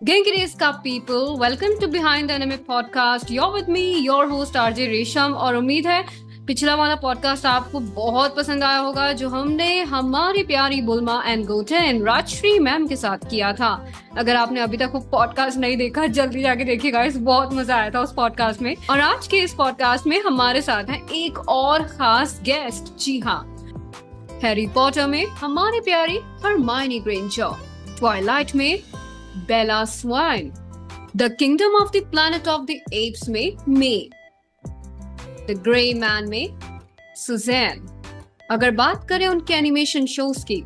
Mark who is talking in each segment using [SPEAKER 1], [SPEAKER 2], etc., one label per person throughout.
[SPEAKER 1] Genkiris ka people, welcome to Behind the Anime podcast. You're with me, your host RJ रेशम और उम्मीद है पिछला वाला पॉडकास्ट आपको बहुत पसंद आया होगा जो हमने हमारी प्यारी Bulma and Goten Rajshree ma'am के साथ किया था। अगर आपने अभी तक वो पॉडकास्ट नहीं देखा जल्दी जाके देखिएगा, इस बहुत मजा आया था उस पॉडकास्ट में। और आज के इस पॉडकास्ट में हमारे साथ है एक और खास गेस्ट। जी हाँ, हैरी पॉटर में हमारी प्यारी हरमाइनी ग्रेंजर, ट्वाइलाइट में Bella Swan, the kingdom of the planet of the apes में मे, द ग्रे मैन में सुजैन। अगर बात करें उनके एनिमेशन शोज की,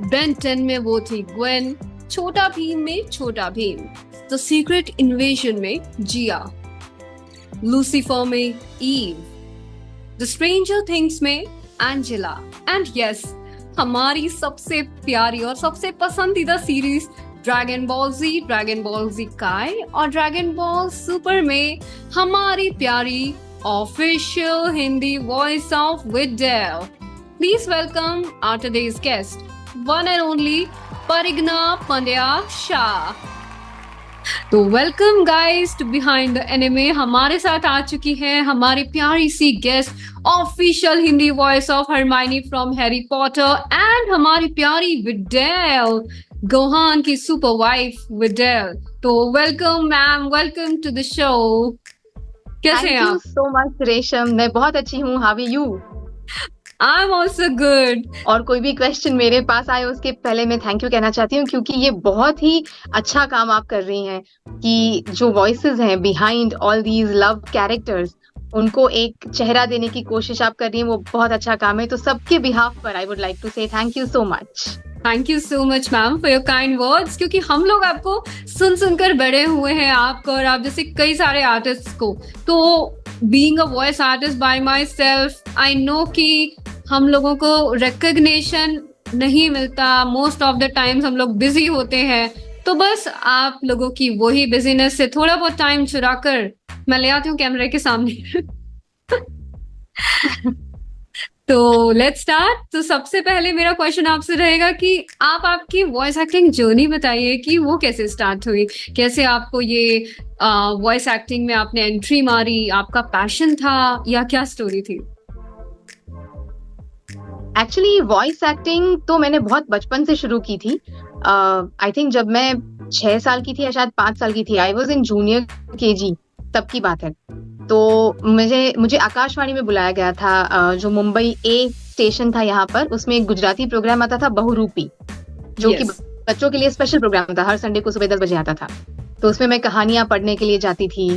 [SPEAKER 1] बेन 10 में वो थी ग्वेन, छोटा भीम में छोटा भीम, द सीक्रेट इन्वेजन में जिया, लूसीफर में ईव, द स्ट्रेंजर थिंग्स में एंजेला, एंड यस हमारी सबसे प्यारी और सबसे पसंदीदा सीरीज ड्रैगन बॉल जी काई और ड्रैगन बॉल सुपर में हमारी प्यारी official Hindi voice of Videl. Please welcome our today's guest, one and only Parigna Pandya Shah. तो welcome guys to behind the anime. हमारे साथ आ चुकी है हमारी प्यारी सी guest, official Hindi voice of Hermione from Harry Potter and हमारी प्यारी विडेल, गोहान की सुपर वाइफ विडेल। तो welcome ma'am, welcome to the show. कैसे हैं आप?
[SPEAKER 2] थैंक यू सो मच रेशम, मैं बहुत अच्छी हूँ। How are you?
[SPEAKER 1] I am also good.
[SPEAKER 2] और कोई भी क्वेश्चन मेरे पास आए उसके पहले मैं थैंक यू कहना चाहती हूँ, क्योंकि ये बहुत ही अच्छा काम आप कर रही हैं कि जो वॉइसेस हैं behind all these love characters, उनको एक चेहरा देने की कोशिश आप कर रही हैं। वो बहुत अच्छा काम है। तो सबके बिहाफ पर आई वुड लाइक टू से thank you so much.
[SPEAKER 1] Thank you so much ma'am for your kind words, क्योंकि हम लोग आपको सुन सुनकर बड़े हुए हैं, आपको और आप जैसे कई सारे आर्टिस्ट को। तो being a voice artist bye my self, I know कि हम लोगों को रिकग्निशन नहीं मिलता। मोस्ट ऑफ द टाइम्स हम लोग बिजी होते हैं, तो बस आप लोगों की वही बिजीनेस से थोड़ा बहुत टाइम चुरा कर मैं ले आती हूँ कैमरे के सामने। तो लेट्स स्टार्ट। तो सबसे पहले मेरा क्वेश्चन आपसे रहेगा कि आप आपकी वॉइस एक्टिंग जर्नी बताइए कि वो कैसे स्टार्ट हुई, कैसे आपको ये वॉइस एक्टिंग में आपने एंट्री मारी, आपका पैशन था या क्या स्टोरी थी?
[SPEAKER 2] एक्चुअली वॉइस एक्टिंग तो मैंने बहुत बचपन से शुरू की थी। आई थिंक जब मैं 6 साल की थी या शायद 5 साल की थी, I was in junior KG, तब की बात है। तो मुझे आकाशवाणी में बुलाया गया था, जो मुंबई ए स्टेशन था यहाँ पर, उसमें एक गुजराती प्रोग्राम आता था बहुरूपी, जो कि बच्चों के लिए स्पेशल प्रोग्राम था। हर संडे को सुबह 10 बजे आता था। तो उसमें मैं कहानियां पढ़ने के लिए जाती थी,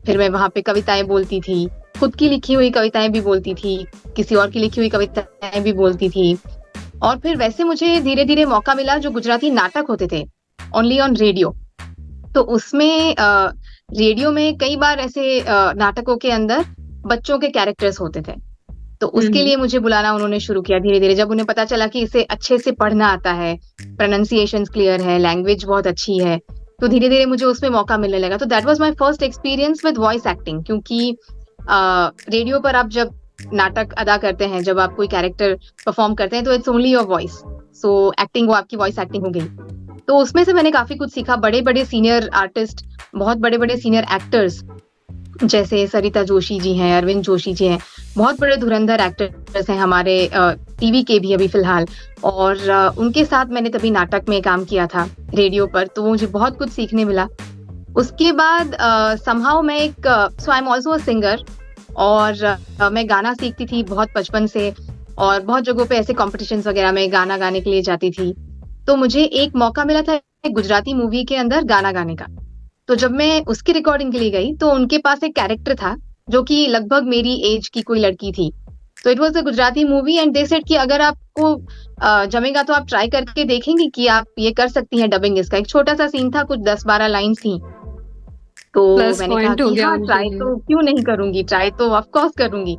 [SPEAKER 2] फिर मैं वहां पे कविताएं बोलती थी, खुद की लिखी हुई कविताएं भी बोलती थी, किसी और की लिखी हुई कविताएं भी बोलती थी। और फिर वैसे मुझे धीरे धीरे मौका मिला जो गुजराती नाटक होते थे ओनली ऑन रेडियो। तो उसमें रेडियो में कई बार ऐसे नाटकों के अंदर बच्चों के कैरेक्टर्स होते थे। तो उसके लिए मुझे बुलाना उन्होंने शुरू किया धीरे धीरे। जब उन्हें पता चला कि इसे अच्छे से पढ़ना आता है, प्रोनाउंसिएशंस क्लियर है, लैंग्वेज बहुत अच्छी है, तो धीरे धीरे मुझे उसमें मौका मिलने लगा। तो that was my first experience with voice acting, क्योंकि रेडियो पर आप जब नाटक अदा करते हैं, जब आप कोई कैरेक्टर परफॉर्म करते हैं, तो it's only your voice. So acting वो आपकी वॉइस एक्टिंग हो गई। तो उसमें से मैंने काफी कुछ सीखा। बड़े बड़े सीनियर आर्टिस्ट, बहुत बड़े बड़े सीनियर एक्टर्स जैसे सरिता जोशी जी हैं, अरविंद जोशी जी हैं, बहुत बड़े धुरंधर एक्टर्स हैं हमारे टीवी के भी अभी फिलहाल। और उनके साथ मैंने तभी नाटक में काम किया था रेडियो पर, तो मुझे बहुत कुछ सीखने मिला। उसके बाद समहाउ मैं एक so I am also a singer, और मैं गाना सीखती थी बहुत बचपन से, और बहुत जगहों पे ऐसे कॉम्पिटिशन्स वगैरह में गाना गाने के लिए जाती थी। तो मुझे एक मौका मिला था एक गुजराती मूवी के अंदर गाना गाने का। तो जब मैं उसकी रिकॉर्डिंग के लिए गई, तो उनके पास एक कैरेक्टर था जो कि लगभग मेरी एज की कोई लड़की थी। तो it was a Gujarati movie and they said कि अगर आपको जमेगा तो आप ट्राई करके देखेंगे कि आप ये कर सकती हैं डबिंग। इसका एक छोटा सा सीन था, कुछ 10-12 लाइन्स थी। तो मैंने कहा कि हाँ, ट्राई तो क्यों नहीं करूंगी, ट्राई तो ऑफ कोर्स करूंगी।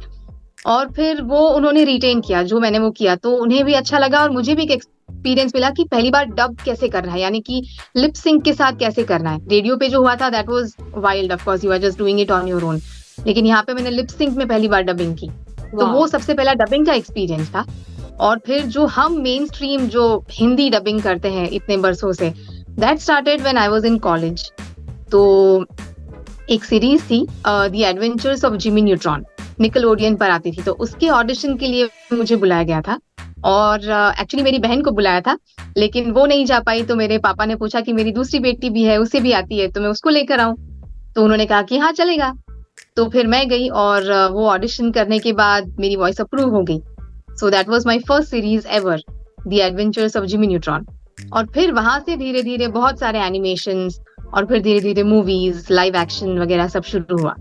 [SPEAKER 2] और फिर वो उन्होंने रिटेन किया जो मैंने वो किया, तो उन्हें भी अच्छा लगा और मुझे भी एक एक्सपीरियंस मिला कि पहली बार डब कैसे करना है, यानी कि लिप सिंक के साथ कैसे करना है। रेडियो पे जो हुआ था that was wild, of course you are just doing it on your own, लेकिन यहाँ पे मैंने लिप सिंक में पहली बार डबिंग की। तो वो सबसे पहला डबिंग का एक्सपीरियंस था। और फिर जो हम मेन स्ट्रीम जो हिंदी डबिंग करते हैं इतने बरसों से, that started when I was in college. तो एक सीरीज थी the adventures of Jimmy neutron, Nickelodeon पर आती थी, तो उसके ऑडिशन के लिए मुझे बुलाया गया था। और एक्चुअली मेरी बहन को बुलाया था, लेकिन वो नहीं जा पाई, तो मेरे पापा ने पूछा कि मेरी दूसरी बेटी भी है, उसे भी आती है, तो मैं उसको लेकर आऊं। तो उन्होंने कहा कि हाँ चलेगा। तो फिर मैं गई और वो ऑडिशन करने के बाद मेरी वॉइस अप्रूव हो गई। So that was my first series ever, the adventures of Jimmy neutron. और फिर वहां से धीरे धीरे बहुत सारे एनिमेशंस और फिर धीरे धीरे मूवीज, लाइव एक्शन वगैरह सब शुरू हुआ।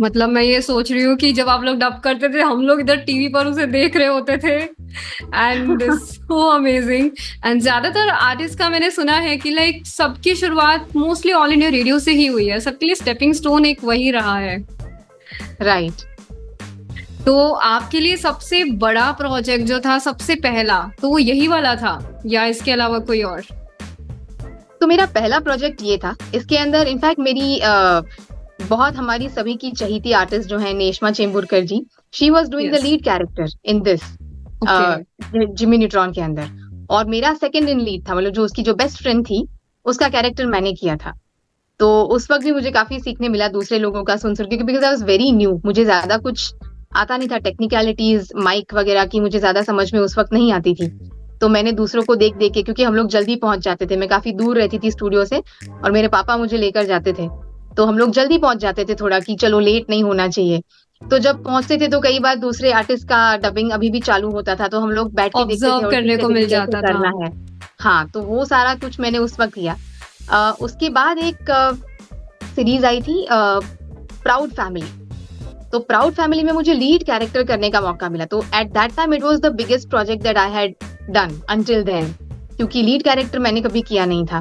[SPEAKER 1] मतलब मैं ये सोच रही हूँ कि जब आप लोग डब करते थे, हम लोग इधर टीवी पर उसे देख रहे होते थे, एंड सो अमेजिंग। एंड ज्यादातर आर्टिस्ट का मैंने सुना है कि लाइक सबकी शुरुआत मोस्टली ऑल इंडिया रेडियो से ही हुई है, सबके लिए स्टेपिंग स्टोन एक वही रहा है।
[SPEAKER 2] राइट।
[SPEAKER 1] तो आपके लिए सबसे बड़ा प्रोजेक्ट जो था सबसे पहला, तो वो यही वाला था या इसके अलावा कोई और?
[SPEAKER 2] तो मेरा पहला प्रोजेक्ट ये था। इसके अंदर इनफैक्ट मेरी बहुत हमारी सभी की चहीती आर्टिस्ट जो है Neshma Chemburkar ji, she was doing the lead character in this Jimmy Neutron के अंदर। और मेरा सेकंड इन लीड था, मतलब जो उसकी जो बेस्ट फ्रेंड थी उसका कैरेक्टर मैंने किया था। तो उस वक्त भी मुझे काफी सीखने मिला दूसरे लोगों का सुन सुन के, because I was very new, मुझे ज्यादा कुछ आता नहीं था, टेक्निकलिटीज माइक वगैरह की मुझे ज्यादा समझ में उस वक्त नहीं आती थी। तो मैंने दूसरों को देख देख के, क्योंकि हम लोग जल्दी पहुंच जाते थे, मैं काफी दूर रहती थी स्टूडियो से और मेरे पापा मुझे लेकर जाते थे, तो हम लोग जल्दी पहुंच जाते थे थोड़ा, कि चलो लेट नहीं होना चाहिए। तो जब पहुंचते थे तो कई बार दूसरे आर्टिस्ट का डबिंग अभी भी चालू होता था, तो हम लोग बैठ के देखते थे
[SPEAKER 1] ऑब्जर्व
[SPEAKER 2] और
[SPEAKER 1] करने को मिल जाता था।
[SPEAKER 2] करना है। हाँ, तो वो सारा कुछ मैंने उस वक्त किया। उसके बाद एक सीरीज आई थी प्राउड फैमिली। तो प्राउड फैमिली में मुझे लीड कैरेक्टर करने का मौका मिला। तो at that time it was the biggest project that I had done until then, क्योंकि लीड कैरेक्टर मैंने कभी किया नहीं था।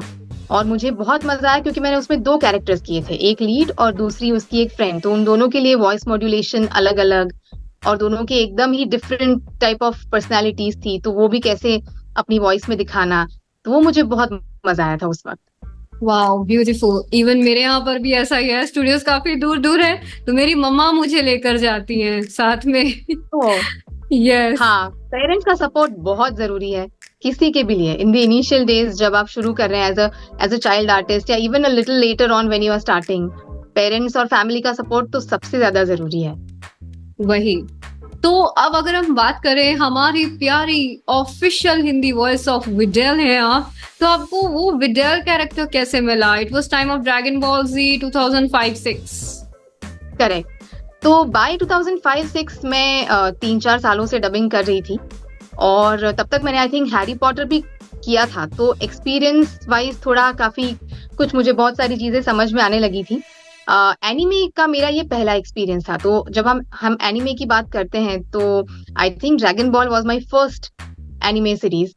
[SPEAKER 2] और मुझे बहुत मजा आया क्योंकि मैंने उसमें 2 कैरेक्टर्स किए थे, एक लीड और दूसरी उसकी एक फ्रेंड। तो उन दोनों के लिए वॉइस मॉड्यूलेशन अलग अलग और दोनों के एकदम ही डिफरेंट टाइप ऑफ पर्सनालिटीज थी, तो वो भी कैसे अपनी वॉइस में दिखाना, तो वो मुझे बहुत मजा आया था उस वक्त।
[SPEAKER 1] Wow, beautiful. इवन मेरे यहाँ पर भी ऐसा ही है, स्टूडियोज काफी दूर दूर है, तो मेरी मम्मा मुझे लेकर जाती हैं साथ में। यस।
[SPEAKER 2] हाँ, पेरेंट्स का सपोर्ट बहुत जरूरी है किसी के भी लिए इन द इनिशियल डेज, जब आप शुरू कर रहे हैं एज अ चाइल्ड आर्टिस्ट, या even a little later on when you are starting. Parents और फैमिली का सपोर्ट तो सबसे ज्यादा जरूरी है।
[SPEAKER 1] वही। तो अब अगर हम बात करें, हमारी प्यारी official Hindi voice of Videl है आप, तो आपको वो विडेल कैरेक्टर कैसे मिला? It was time of Dragon Ball Z 2005-06।
[SPEAKER 2] Correct. तो बाय 2005-06 में 3-4 सालों से डबिंग कर रही थी, और तब तक मैंने आई थिंक हैरी पॉटर भी किया था, तो एक्सपीरियंस वाइज थोड़ा काफी कुछ मुझे बहुत सारी चीजें समझ में आने लगी थी। एनिमे का मेरा ये पहला एक्सपीरियंस था। तो जब हम एनिमे की बात करते हैं तो I think dragon ball was my first anime series.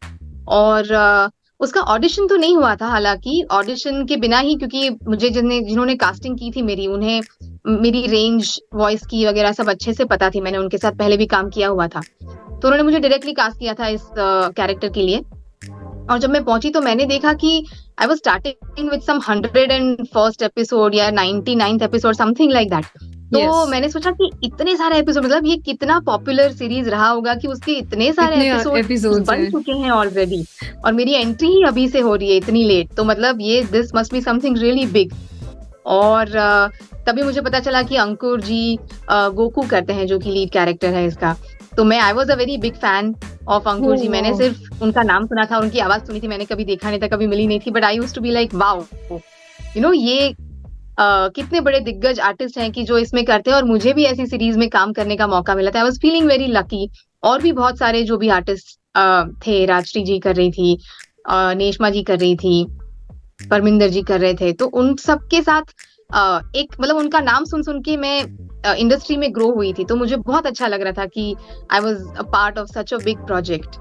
[SPEAKER 2] और उसका ऑडिशन तो नहीं हुआ था, हालांकि ऑडिशन के बिना ही, क्योंकि मुझे जिन्होंने कास्टिंग की थी मेरी, उन्हें मेरी रेंज वॉइस की वगैरह सब अच्छे से पता थी, मैंने उनके साथ पहले भी काम किया हुआ था, तो उन्होंने मुझे डायरेक्टली कास्ट किया था इस कैरेक्टर के लिए। और जब मैं पहुंची तो मैंने देखा कि I was starting with some 101st episode या 99th episode, something like that. तो मैंने सोचा कि इतने सारे एपिसोड, मतलब ये कितना पॉपुलर सीरीज रहा होगा कि उसके इतने सारे एपिसोड बन चुके हैं ऑलरेडी, और मेरी एंट्री ही अभी से हो रही है इतनी लेट, तो मतलब ये this must be something really big. और तभी मुझे पता चला कि अंकुर जी गोकू करते हैं, जो कि लीड कैरेक्टर है इसका। तो मैं I was a very big fan of Ankur ji. मैंने सिर्फ उनका नाम सुना था, उनकी आवाज सुनी थी, मैंने कभी देखा नहीं था, कभी मिली नहीं थी, but I used to be like wow, you know, ये कितने बड़े दिग्गज आर्टिस्ट हैं कि जो इसमें करते हैं, और मुझे भी ऐसी सीरीज में काम करने का मौका मिला था। I was feeling very lucky. और भी बहुत सारे जो भी आर्टिस्ट थे, राजश्री जी कर रही थी, नेश्मा जी कर रही थी, परमिंदर जी कर रहे थे, तो उन सबके साथ एक, मतलब उनका नाम सुन सुन के मैं इंडस्ट्री में ग्रो हुई थी, तो मुझे बहुत अच्छा लग रहा था कि I was a part of such a big project.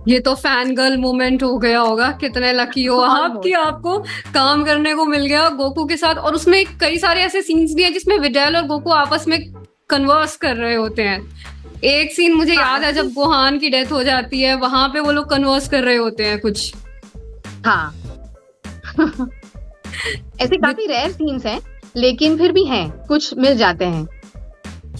[SPEAKER 1] ये तो फैन गर्ल मोमेंट हो गया होगा, कितने लकी हो आप कि आपको काम करने को मिल गया गोकू के साथ। और उसमें कई सारे ऐसे सीन्स भी हैं जिसमें विडेल और गोकू आपस में कन्वर्स कर रहे होते हैं। एक सीन मुझे याद है जब गोहान की डेथ हो जाती है, वहां पे वो लोग कन्वर्स कर रहे होते हैं कुछ।
[SPEAKER 2] हाँ ऐसे काफी रेयर सीन्स हैं, लेकिन फिर भी हैं, कुछ मिल जाते हैं।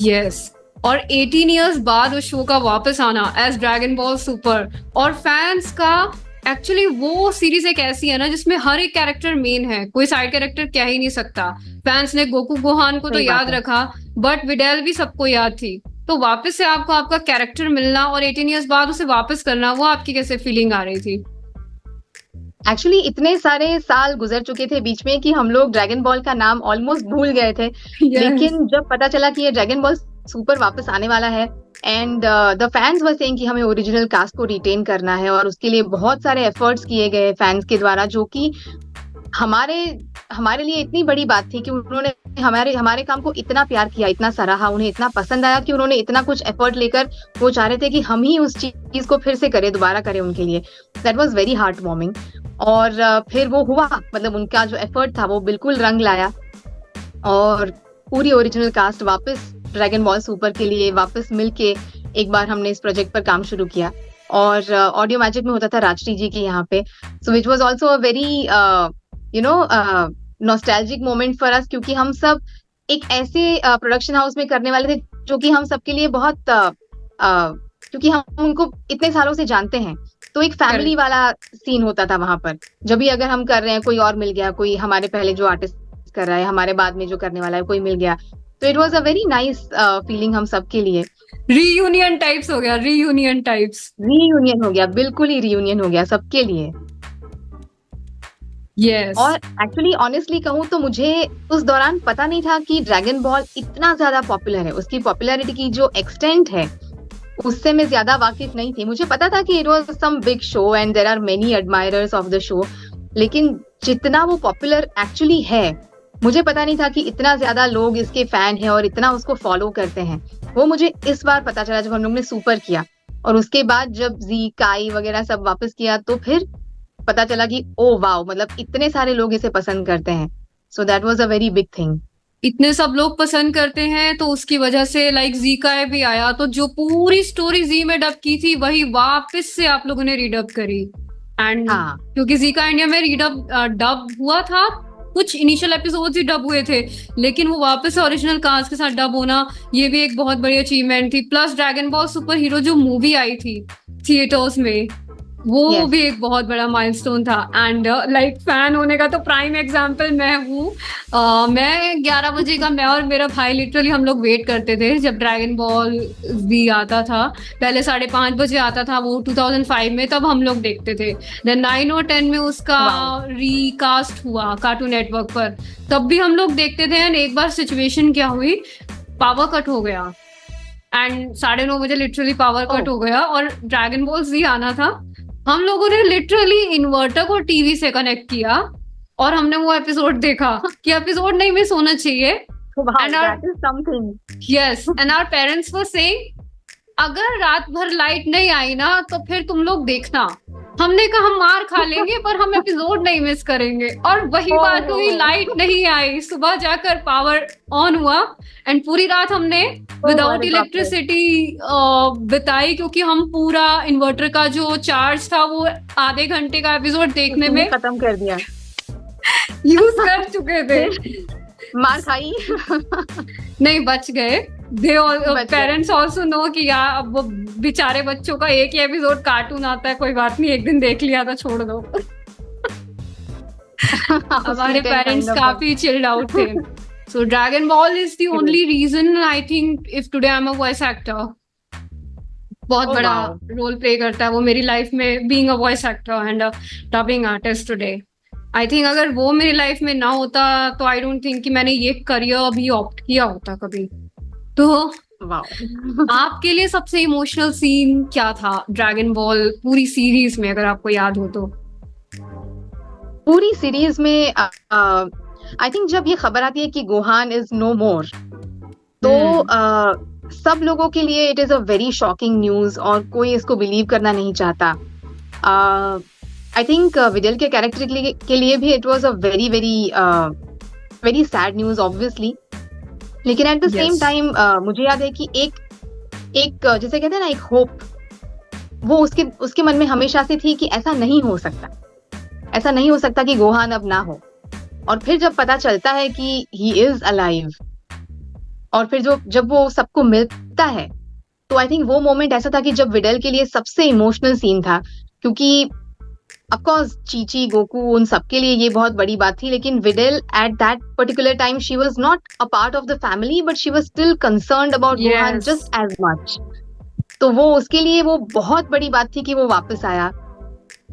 [SPEAKER 1] यस। और 18 इयर्स बाद उस शो का वापस आना एज ड्रैगन बॉल सुपर, और फैंस का एक्चुअली वो सीरीज एक ऐसी है ना जिसमें हर एक कैरेक्टर मेन है, कोई साइड कैरेक्टर कह ही नहीं सकता। फैंस ने गोकू गोहान को तो
[SPEAKER 2] सही बात
[SPEAKER 1] याद
[SPEAKER 2] है।
[SPEAKER 1] रखा, बट विडेल भी सबको याद थी। तो वापस से आपको आपका कैरेक्टर मिलना और 18 इयर्स बाद उसे वापस करना, वो आपकी कैसे फीलिंग आ रही थी?
[SPEAKER 2] एक्चुअली इतने सारे साल गुजर चुके थे बीच में कि हम लोग ड्रैगन बॉल का नाम ऑलमोस्ट भूल गए थे।
[SPEAKER 1] यस।
[SPEAKER 2] लेकिन जब पता चला कि ये ड्रैगन बॉल सुपर वापस आने वाला है, and the fans were saying कि हमें ओरिजिनल कास्ट को रिटेन करना है, और उसके लिए बहुत सारे एफर्ट्स किए गए फैंस के द्वारा, जो कि हमारे हमारे लिए इतनी बड़ी बात थी कि उन्होंने हमारे हमारे काम को इतना प्यार किया, इतना सराहा, उन्हें इतना पसंद आया कि उन्होंने इतना कुछ एफर्ट लेकर वो चाह रहे थे कि हम ही उस चीज को फिर से करें, दोबारा करें उनके लिए। That was very heart warming. और फिर वो हुआ, मतलब उनका जो एफर्ट था वो बिल्कुल रंग लाया, और पूरी ओरिजिनल कास्ट वापस ड्रैगन बॉल सुपर के लिए वापस मिलके एक बार हमने इस प्रोजेक्ट पर काम शुरू किया। और ऑडियो मैजिक में होता था राजश्री जी के यहाँ पे, so which was also a very you know nostalgic moment for us, क्योंकि हम सब एक ऐसे प्रोडक्शन हाउस में करने वाले थे जो कि हम सबके लिए बहुत क्योंकि हम उनको इतने सालों से जानते हैं, तो एक फैमिली वाला सीन होता था वहां पर। जब भी अगर हम कर रहे हैं, कोई और मिल गया, कोई हमारे पहले जो आर्टिस्ट कर रहा है, हमारे बाद में जो करने वाला है कोई मिल गया, तो it was a very nice feeling हम सबके लिए।
[SPEAKER 1] रीयूनियन टाइप्स हो गया, रीयूनियन टाइप्स।
[SPEAKER 2] रीयूनियन हो गया, बिल्कुल ही रीयूनियन हो गया सबके लिए।
[SPEAKER 1] यस।
[SPEAKER 2] और एक्चुअली ऑनेस्टली कहूँ तो मुझे उस दौरान पता नहीं था कि ड्रैगन बॉल इतना ज्यादा पॉपुलर है, उसकी पॉपुलैरिटी की जो एक्सटेंट है उससे मैं ज्यादा वाकिफ नहीं थी। मुझे पता था कि it was some big show and there are many admirers of the show, लेकिन जितना वो पॉपुलर एक्चुअली है, मुझे पता नहीं था कि इतना ज्यादा लोग इसके फैन हैं और इतना उसको फॉलो करते हैं। वो मुझे इस बार पता चला जब हम लोग ने सुपर किया, और उसके बाद जब जी काई वगैरह सब वापस किया, तो फिर पता चला कि ओ वाओ, मतलब इतने सारे लोग इसे पसंद करते हैं। So that was a very big thing.
[SPEAKER 1] इतने सब लोग पसंद करते हैं तो उसकी वजह से लाइक जी का भी आया, तो जो पूरी स्टोरी जी में डब की थी वही वापस से आप लोगों ने रीडब करी। एंड
[SPEAKER 2] हाँ,
[SPEAKER 1] क्योंकि जी का इंडिया में रीडब डब हुआ था, कुछ इनिशियल एपिसोड्स ही डब हुए थे, लेकिन वो वापस से ओरिजिनल कास्ट के साथ डब होना, ये भी एक बहुत बड़ी अचीवमेंट थी। Plus dragon ball super hero जो मूवी आई थी थिएटर्स में, वो
[SPEAKER 2] Yes.
[SPEAKER 1] भी एक बहुत बड़ा माइलस्टोन था। एंड लाइक फैन होने का तो प्राइम एग्जांपल मैं हूँ। मैं 11 बजे का, मैं और मेरा भाई लिटरली हम लोग वेट करते थे जब ड्रैगन बॉल भी आता था। पहले 5:30 बजे आता था वो 2005 में, तब हम लोग देखते थे। देन 9 और 10 में उसका रीकास्ट हुआ कार्टून नेटवर्क पर, तब भी हम लोग देखते थे। एंड एक बार सिचुएशन क्या हुई, पावर कट हो गया एंड 9:30 बजे लिटरली पावर कट हो गया और ड्रैगन बॉल जी आना था। हम लोगों ने लिटरली इन्वर्टर को टीवी से कनेक्ट किया और हमने वो एपिसोड देखा कि एपिसोड नहीं मिस होना चाहिए।
[SPEAKER 2] Wow,
[SPEAKER 1] And our-
[SPEAKER 2] that is something.
[SPEAKER 1] Yes, and our parents were saying अगर रात भर लाइट नहीं आई ना तो फिर तुम लोग देखना। हमने कहा हम मार खा लेंगे पर हम एपिसोड नहीं मिस करेंगे, और वही बात हुई, लाइट नहीं आई। सुबह जाकर पावर ऑन हुआ एंड पूरी रात हमने विदाउट इलेक्ट्रिसिटी बिताई, क्योंकि हम पूरा इन्वर्टर का जो चार्ज था वो आधे घंटे का एपिसोड देखने में
[SPEAKER 2] खत्म कर दिया,
[SPEAKER 1] यूज कर चुके थे।
[SPEAKER 2] मार खाई।
[SPEAKER 1] नहीं, बच गए। पेरेंट्स ऑल्सो नो कि यार अब वो बेचारे बच्चों का एक ही एपिसोड कार्टून आता है, कोई बात नहीं, एक दिन देख लिया था, छोड़ दो। हमारे पेरेंट्स काफी चिल्ड आउट थे। So dragon ball is the only reason I think if today I am a voice actor. बहुत बड़ा रोल प्ले करता है वो मेरी लाइफ में, being a voice actor and a dubbing artist today. I think अगर वो मेरी लाइफ में ना होता तो आई डोंट थिंक कि मैंने ये करियर भी ऑप्ट किया होता कभी। तो आपके लिए सबसे इमोशनल सीन क्या था ड्रैगन बॉल पूरी सीरीज में, अगर आपको याद हो तो?
[SPEAKER 2] पूरी सीरीज में आई थिंक जब ये खबर आती है कि गोहान इज नो मोर, तो सब लोगों के लिए it is a very shocking news, और कोई इसको बिलीव करना नहीं चाहता। आई थिंक विडेल के कैरेक्टर के लिए भी it was a very very very sad news obviously, लेकिन एट द सेम टाइम मुझे याद है कि एक जैसे कहते हैं ना, एक होप, वो उसके मन में हमेशा से थी कि ऐसा नहीं हो सकता कि गोहान अब ना हो। और फिर जब पता चलता है कि ही इज अलाइव, और फिर जब वो सबको मिलता है, तो आई थिंक वो मोमेंट ऐसा था कि जब विडेल के लिए सबसे इमोशनल सीन था, क्योंकि ऑफ कोर्स चीची, गोकू, उन सबके लिए ये बहुत बड़ी बात थी, लेकिन Videl at that particular time she was not a part of the family, but she was still concerned about Gohan
[SPEAKER 1] yes,
[SPEAKER 2] just as much. तो वो उसके लिए वो बहुत बड़ी बात थी कि वो वापस आया।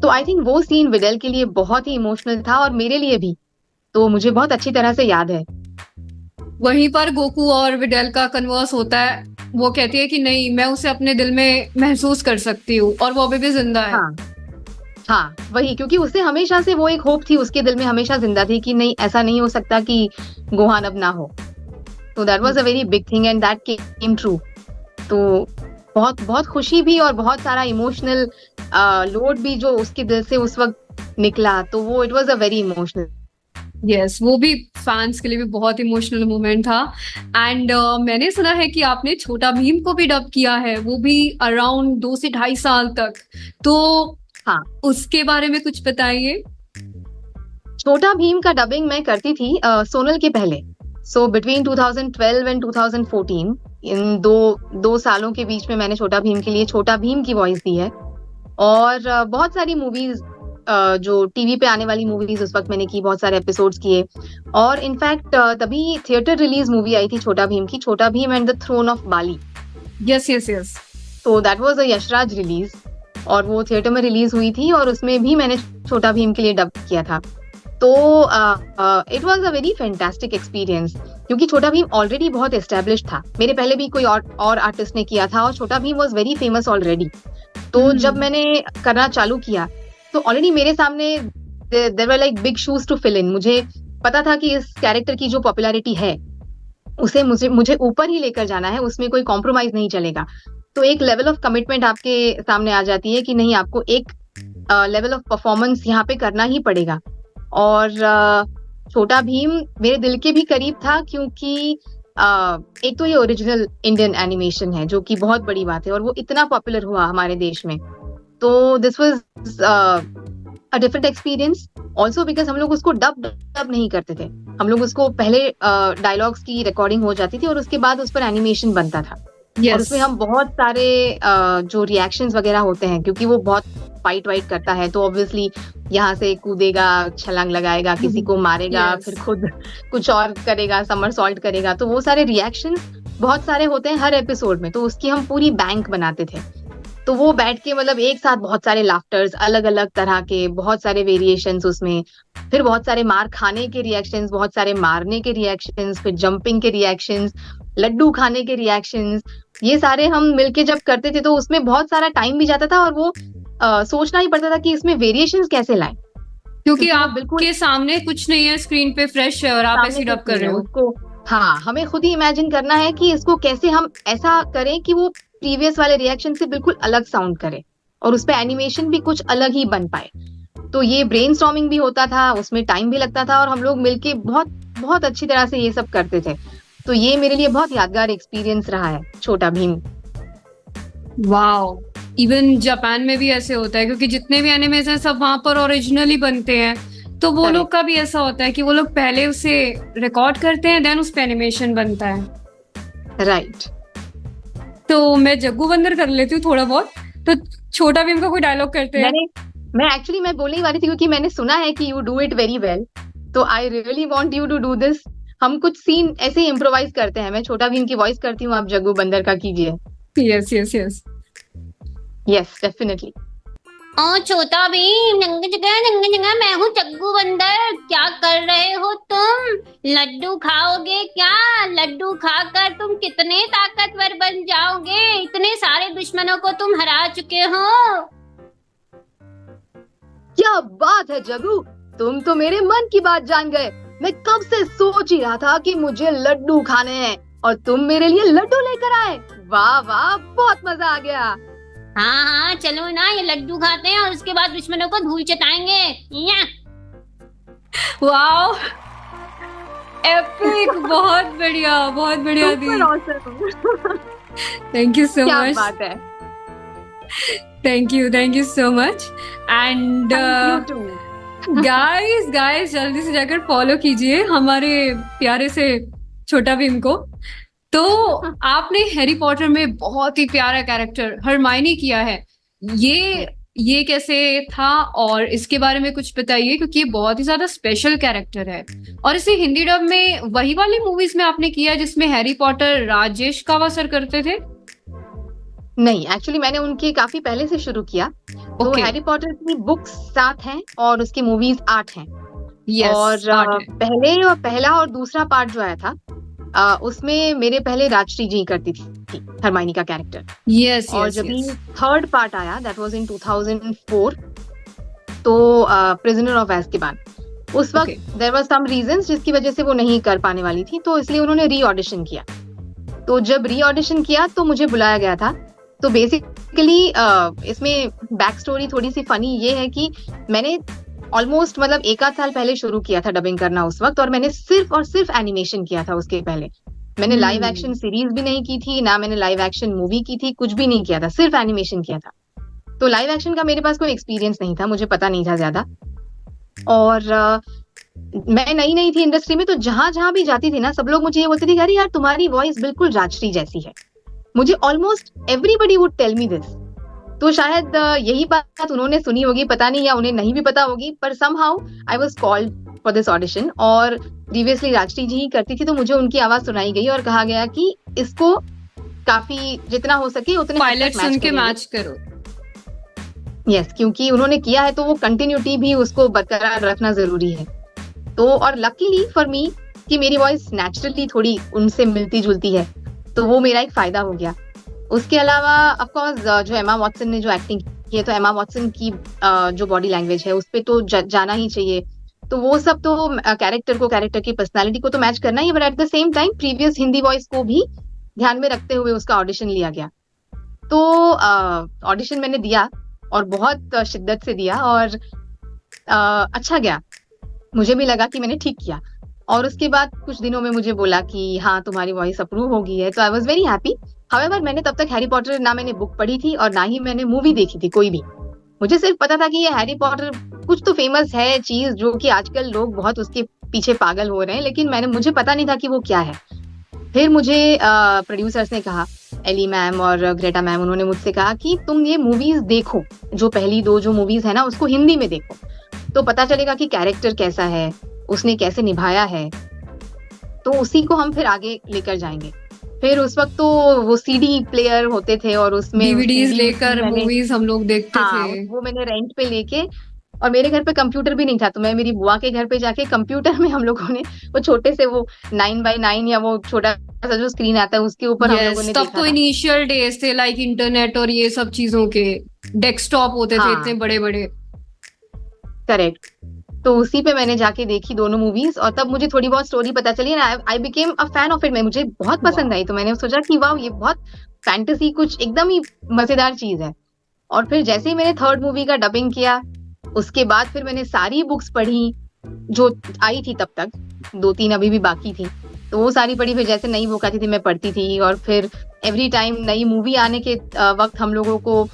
[SPEAKER 2] तो आई थिंक वो सीन विडेल के लिए बहुत ही इमोशनल था, और मेरे लिए भी। तो मुझे बहुत अच्छी तरह से याद है।
[SPEAKER 1] वहीं पर गोकू और विडेल का कन्वर्स होता है। वो कहती है कि नहीं, मैं उसे अपने दिल में महसूस कर सकती हूँ, और वो अभी भी जिंदा है।
[SPEAKER 2] हाँ हाँ, वही, क्योंकि उसे हमेशा से वो एक होप थी, उसके दिल में हमेशा जिंदा थी कि नहीं, ऐसा नहीं हो सकता कि गोहान अब ना हो। तो that was a very big thing and that came true. तो बहुत बहुत खुशी भी और बहुत सारा इमोशनल लोड भी जो उसके दिल से उस वक्त निकला, तो वो it was a very emotional.
[SPEAKER 1] Yes, वो भी फैंस के लिए भी बहुत इमोशनल मोमेंट था। एंड मैंने सुना है कि आपने छोटा भीम को भी डब किया है, वो भी अराउंड 2 से ढाई साल तक। तो
[SPEAKER 2] हाँ,
[SPEAKER 1] उसके बारे में कुछ बताइए।
[SPEAKER 2] छोटा भीम का डबिंग मैं करती थी सोनल के पहले। सो बिटवीन 2012 एंड 2014, इन दो सालों के बीच में मैंने छोटा भीम के लिए छोटा भीम की वॉइस दी है। और बहुत सारी मूवीज, जो टीवी पे आने वाली मूवीज उस वक्त मैंने की, बहुत सारे एपिसोड्स किए। और इनफैक्ट तभी थिएटर रिलीज मूवी आई थी छोटा भीम की, Chhota Bheem and the throne of Bali.
[SPEAKER 1] Yes yes yes.
[SPEAKER 2] तो that was a Yashraj release, और वो थिएटर में रिलीज हुई थी, और उसमें भी मैंने छोटा भीम के लिए डब किया था। तो it was a very fantastic experience, क्योंकि छोटा भीम ऑलरेडी बहुत एस्टेब्लिश था। मेरे पहले भी कोई और आर्टिस्ट ने किया था, और छोटा Bhim was very famous already. तो जब मैंने करना चालू किया, तो ऑलरेडी मेरे सामने there were like big shoes to fill in. मुझे पता था कि इस कैरेक्टर की जो पॉपुलैरिटी है, उसे मुझे मुझे ऊपर ही लेकर जाना है, उसमें कोई कॉम्प्रोमाइज नहीं चलेगा। तो एक लेवल ऑफ कमिटमेंट आपके सामने आ जाती है कि नहीं, आपको एक लेवल ऑफ परफॉर्मेंस यहाँ पे करना ही पड़ेगा। और छोटा भीम मेरे दिल के भी करीब था, क्योंकि एक तो ये ओरिजिनल इंडियन एनिमेशन है, जो कि बहुत बड़ी बात है, और वो इतना पॉपुलर हुआ हमारे देश में। तो this was a different experience also, because हम लोग उसको डब नहीं करते थे। हम लोग उसको पहले डायलॉग्स की रिकॉर्डिंग हो जाती थी, और उसके बाद उस पर एनिमेशन बनता था। और उसमें हम बहुत सारे जो रिएक्शंस वगैरह होते हैं, क्योंकि वो बहुत फाइट वाइट करता है, तो ऑब्वियसली यहाँ से कूदेगा, छलांग लगाएगा, किसी को मारेगा,
[SPEAKER 1] Yes.
[SPEAKER 2] फिर खुद कुछ और करेगा, समरसॉल्ट करेगा। तो वो सारे रिएक्शंस बहुत सारे होते हैं हर एपिसोड में, तो उसकी हम पूरी बैंक बनाते थे। तो वो बैठ के मतलब एक साथ बहुत सारे लाफ्टर्स, अलग अलग तरह के बहुत सारे वेरिएशंस उसमें, फिर बहुत सारे मार खाने के रिएक्शंस, बहुत सारे मारने के रिएक्शंस, फिर जंपिंग के रिएक्शंस, लड्डू खाने के रिएक्शंस, ये सारे हम मिलके जब करते थे, तो उसमें बहुत सारा टाइम भी जाता था, और वो सोचना ही पड़ता था कि इसमें वेरिएशंस कैसे लाएं,
[SPEAKER 1] क्योंकि
[SPEAKER 2] वो
[SPEAKER 1] आपके सामने कुछ नहीं है, स्क्रीन पे फ्रेश है और आप ऐसे डब कर रहे हो
[SPEAKER 2] उसको। हाँ, हमें खुद ही इमेजिन करना है कि इसको कैसे हम ऐसा करें कि वो प्रीवियस वाले रिएक्शन से बिल्कुल अलग साउंड करे, और उस पे एनिमेशन भी कुछ अलग ही बन पाए। तो ये ब्रेनस्टॉर्मिंग भी होता था, उसमें टाइम भी लगता था, और हम लोग मिलके बहुत बहुत अच्छी तरह से ये सब करते थे। तो ये मेरे लिए बहुत यादगार एक्सपीरियंस रहा है, छोटा भीम।
[SPEAKER 1] वाओ। इवन जापान में भी ऐसे होता है, क्योंकि जितने भी एनिमेशन सब वहां पर ओरिजिनली बनते हैं। तो वो लोग का भी ऐसा होता है कि वो लोग पहले उसे रिकॉर्ड करते हैं, देन उस पे एनिमेशन बनता है।
[SPEAKER 2] राइट।
[SPEAKER 1] तो मैं जग्गू बंदर कर लेती हूँ थोड़ा बहुत। तो छोटा भीम का कोई डायलॉग करते हैं?
[SPEAKER 2] मैं बोलने ही वाली थी, क्योंकि मैंने सुना है कि you do it very well, तो I really want you to do this. हम कुछ सीन ऐसे ही इम्प्रोवाइज करते हैं, मैं छोटा भीम की वॉइस करती हूँ, आप जग्गू बंदर का कीजिए।
[SPEAKER 1] Yes yes yes.
[SPEAKER 2] Yes, definitely.
[SPEAKER 3] Oh Chhota Bheem, नंगे जगह मैं हूँ जग्गू बंदर। क्या कर रहे हो तुम? लड्डू खाओगे क्या? लड्डू खाकर तुम कितने ताकतवर बन जाओगे? इतने सारे दुश्मनों को तुम हरा चुके हो।
[SPEAKER 2] क्या बात है जग्गू, तुम तो मेरे मन की बात जान गए। मैं कब से सोच ही रहा था कि मुझे लड्डू खाने हैं, और तुम मेरे लिए लड्डू लेकर आए। वाह वाह, बहुत मजा आ गया।
[SPEAKER 3] हाँ हाँ, चलो ना, ये लड्डू खाते हैं और उसके बाद दुश्मनों को धूल चटाएंगे।
[SPEAKER 1] वाओ, एपिक, बहुत बढ़िया दी। Thank you so much.
[SPEAKER 2] क्या बात है।
[SPEAKER 1] Thank you so much. And guys जल्दी से जाकर फॉलो कीजिए हमारे प्यारे से छोटा भीम को। तो आपने हैरी पॉटर में बहुत ही प्यारा कैरेक्टर हरमाइनी किया है। ये ये कैसे था और इसके बारे में कुछ बताइए, क्योंकि ये बहुत ही ज्यादा स्पेशल कैरेक्टर है। और इसे हिंदी डब में वही वाली मूवीज में आपने किया जिसमें हैरी पॉटर राजेश कावासर करते थे?
[SPEAKER 2] नहीं, एक्चुअली मैंने उनके काफी पहले से शुरू किया। तो
[SPEAKER 1] ओके,
[SPEAKER 2] हैरी पॉटर की बुक्स 7 हैं और उसकी मूवीज 8 हैं।
[SPEAKER 1] यस,
[SPEAKER 2] और पहले और पहला और दूसरा पार्ट जो आया था उसमें मेरे पहले राजश्री जी करती थी हरमाइनी का कैरेक्टर।
[SPEAKER 1] यस
[SPEAKER 2] और
[SPEAKER 1] यस
[SPEAKER 2] जब
[SPEAKER 1] यस।
[SPEAKER 2] थर्ड पार्ट आया, दैट वाज इन 2004, तो प्रिजनर ऑफ एazkaban, उस वक्त देयर वर सम रीजंस जिसकी वजह से वो नहीं कर पाने वाली थी, तो इसलिए उन्होंने री ऑडिशन किया। तो जब री ऑडिशन किया तो मुझे बुलाया गया था। तो बेसिकली इसमें बैक स्टोरी थोड़ी सी फनी ये है कि मैंने ऑलमोस्ट मतलब 1 आध साल पहले शुरू किया था डबिंग करना उस वक्त, और मैंने सिर्फ और सिर्फ एनिमेशन किया था उसके पहले। मैंने लाइव एक्शन सीरीज भी नहीं की थी, ना मैंने लाइव एक्शन मूवी की थी, कुछ भी नहीं किया था, सिर्फ एनिमेशन किया था। तो लाइव एक्शन का मेरे पास कोई एक्सपीरियंस नहीं था, मुझे पता नहीं था ज्यादा। और मैं नई नई थी इंडस्ट्री में, तो जहां जहां भी जाती थी ना, सब लोग मुझे ये बोलते थे कि अरे यार तुम्हारी वॉइस बिल्कुल राजश्री जैसी है। मुझे almost everybody would tell me this. तो शायद यही बात उन्होंने सुनी होगी, पता नहीं, या उन्हें नहीं भी पता होगी, पर somehow I was called for this audition. और प्रीवियसली राजश्री जी ही करती थी, तो मुझे उनकी आवाज सुनाई गई और कहा गया कि इसको काफी जितना हो सके उतने
[SPEAKER 1] पायलट सुन के मैच करो।
[SPEAKER 2] यस, क्योंकि उन्होंने किया है तो वो कंटिन्यूटी भी उसको बरकरार रखना जरूरी है। तो और लकीली फॉर मी कि मेरी वॉइस नेचुरली थोड़ी उनसे मिलती जुलती है, तो वो मेरा एक फायदा हो गया। उसके अलावा ऑफ कोर्स जो एमा वॉटसन ने जो एक्टिंग की है, तो एमा वॉटसन की जो बॉडी लैंग्वेज है उस पे तो जाना ही चाहिए। तो वो सब तो कैरेक्टर की पर्सनालिटी को तो मैच करना ही है, but at the same time previous Hindi voice को भी ध्यान में रखते हुए उसका ऑडिशन लिया गया। तो ऑडिशन मैंने दिया और बहुत शिद्दत से दिया, और अच्छा गया। मुझे भी लगा कि मैंने ठीक किया। और उसके बाद कुछ दिनों में मुझे बोला कि हाँ तुम्हारी वॉइस अप्रूव हो गई है, तो I was very happy. However मैंने तब तक हैरी पॉटर ना मैंने बुक पढ़ी थी और ना ही मैंने मूवी देखी थी कोई भी। मुझे सिर्फ पता था कि ये हैरी पॉटर कुछ तो फेमस है चीज, जो कि आजकल लोग बहुत उसके पीछे पागल हो रहे हैं, लेकिन मुझे पता नहीं था कि वो क्या है। फिर मुझे प्रोड्यूसर्स ने कहा, एली मैम और ग्रेटा मैम, उन्होंने मुझसे कहा कि तुम ये मूवीज देखो, जो पहली 2 जो मूवीज है ना उसको हिंदी में देखो, तो पता चलेगा कि कैरेक्टर कैसा है, उसने कैसे निभाया है, तो उसी को हम फिर आगे लेकर जाएंगे। फिर उस वक्त तो वो सीडी प्लेयर होते थे और उसमें
[SPEAKER 1] डीवीडीज लेकर मूवीज हम लोग देखते थे।
[SPEAKER 2] वो मैंने रेंट पे लेके, और मेरे घर पे कंप्यूटर भी नहीं था, तो मैं मेरी बुआ के घर पे जाके कंप्यूटर में हम लोगों ने वो छोटे से वो 9x9 या वो छोटा सा जो स्क्रीन आता है उसके ऊपर हम लोगों ने
[SPEAKER 1] तब
[SPEAKER 2] देखा
[SPEAKER 1] तो
[SPEAKER 2] था।
[SPEAKER 1] इनिशियल डेज थे लाइक इंटरनेट और ये सब चीजों के, डेस्कटॉप होते थे इतने बड़े बड़े।
[SPEAKER 2] करेक्ट। तो उसी पे मैंने जाके देखी दोनों मूवीज, और तब मुझे थोड़ी बहुत स्टोरी पता चली, I became a fan of it. मुझे बहुत पसंद आई, तो मैंने सोचा कि वाह ये बहुत फैंटेसी, कुछ एकदम ही मजेदार चीज है। और फिर जैसे ही मैंने थर्ड मूवी का डबिंग किया, उसके बाद फिर मैंने सारी बुक्स पढ़ी जो आई थी तब तक, 2-3 अभी भी बाकी थी, तो वो सारी पढ़ी। फिर जैसे नई बुक आती थी मैं पढ़ती थी, और फिर एवरी टाइम नई मूवी आने के वक्त हम लोगों को